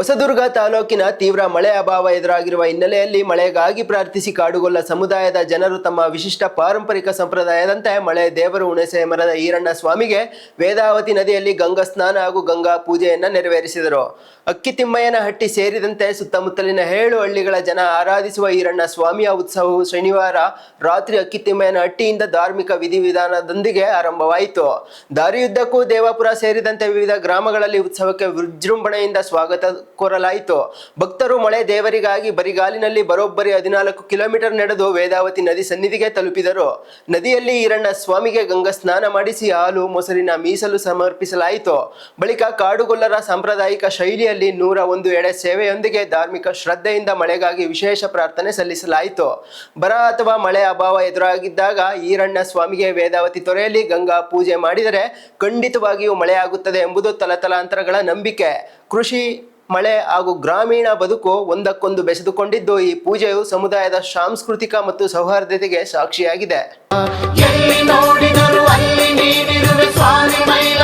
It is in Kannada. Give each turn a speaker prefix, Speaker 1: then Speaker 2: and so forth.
Speaker 1: ಹೊಸದುರ್ಗ ತಾಲೂಕಿನ ತೀವ್ರ ಮಳೆ ಅಭಾವ ಎದುರಾಗಿರುವ ಹಿನ್ನೆಲೆಯಲ್ಲಿ ಮಳೆಗಾಗಿ ಪ್ರಾರ್ಥಿಸಿ ಕಾಡುಗೊಲ್ಲ ಸಮುದಾಯದ ಜನರು ತಮ್ಮ ವಿಶಿಷ್ಟ ಪಾರಂಪರಿಕ ಸಂಪ್ರದಾಯದಂತೆ ಮಳೆ ದೇವರು ಹುಣಸೆ ಮರದ ಈರಣ್ಣ ಸ್ವಾಮಿಗೆ ವೇದಾವತಿ ನದಿಯಲ್ಲಿ ಗಂಗಾ ಸ್ನಾನ ಹಾಗೂ ಗಂಗಾ ಪೂಜೆಯನ್ನು ನೆರವೇರಿಸಿದರು. ಅಕ್ಕಿತಿಮ್ಮಯ್ಯನಹಟ್ಟಿ ಸೇರಿದಂತೆ ಸುತ್ತಮುತ್ತಲಿನ 7 ಹಳ್ಳಿಗಳ ಜನ ಆರಾಧಿಸುವ ಈರಣ್ಣ ಸ್ವಾಮಿಯ ಉತ್ಸವವು ಶನಿವಾರ ರಾತ್ರಿ ಅಕ್ಕಿತಿಮ್ಮಯ್ಯನಹಟ್ಟಿಯಿಂದ ಧಾರ್ಮಿಕ ವಿಧಿವಿಧಾನದೊಂದಿಗೆ ಆರಂಭವಾಯಿತು. ದಾರಿಯುದ್ದಕ್ಕೂ ದೇವಾಪುರ ಸೇರಿದಂತೆ ವಿವಿಧ ಗ್ರಾಮಗಳಲ್ಲಿ ಉತ್ಸವಕ್ಕೆ ವಿಜೃಂಭಣೆಯಿಂದ ಸ್ವಾಗತ ಕೋರಲಾಯಿತು. ಭಕ್ತರು ಮಳೆ ದೇವರಿಗಾಗಿ ಬರಿಗಾಲಿನಲ್ಲಿ ಬರೋಬ್ಬರಿ 14 ಕಿಲೋಮೀಟರ್ ನಡೆದು ವೇದಾವತಿ ನದಿ ಸನ್ನಿಧಿಗೆ ತಲುಪಿದರು. ನದಿಯಲ್ಲಿ ಈರಣ್ಣ ಸ್ವಾಮಿಗೆ ಗಂಗಾ ಸ್ನಾನ ಮಾಡಿಸಿ ಹಾಲು ಮೊಸರಿನ ಮೀಸಲು ಸಮರ್ಪಿಸಲಾಯಿತು. ಬಳಿಕ ಕಾಡುಗೊಲ್ಲರ ಸಾಂಪ್ರದಾಯಿಕ ಶೈಲಿಯಲ್ಲಿ 101 ಎಡೆ ಸೇವೆಯೊಂದಿಗೆ ಧಾರ್ಮಿಕ ಶ್ರದ್ಧೆಯಿಂದ ಮಳೆಗಾಗಿ ವಿಶೇಷ ಪ್ರಾರ್ಥನೆ ಸಲ್ಲಿಸಲಾಯಿತು. ಬರ ಅಥವಾ ಮಳೆ ಅಭಾವ ಎದುರಾಗಿದ್ದಾಗ ಈರಣ್ಣ ಸ್ವಾಮಿಗೆ ವೇದಾವತಿ ತೊರೆಯಲ್ಲಿ ಗಂಗಾ ಪೂಜೆ ಮಾಡಿದರೆ ಖಂಡಿತವಾಗಿಯೂ ಮಳೆಯಾಗುತ್ತದೆ ಎಂಬುದು ತಲತಲಾಂತರಗಳ ನಂಬಿಕೆ. ಕೃಷಿ, ಮಳೆ ಹಾಗೂ ಗ್ರಾಮೀಣ ಬದುಕು ಒಂದಕ್ಕೊಂದು ಬೆಸೆದುಕೊಂಡಿದ್ದು ಈ ಪೂಜೆಯು ಸಮುದಾಯದ ಸಾಂಸ್ಕೃತಿಕ ಮತ್ತು ಸೌಹಾರ್ದತೆಗೆ ಸಾಕ್ಷಿಯಾಗಿದೆ.
Speaker 2: ಎಲ್ಲಿ ನೋಡಿದರೂ ಅಲ್ಲಿ ನೀನಿರುವೆ ಸ್ವಾಮಿ ಮೈಲ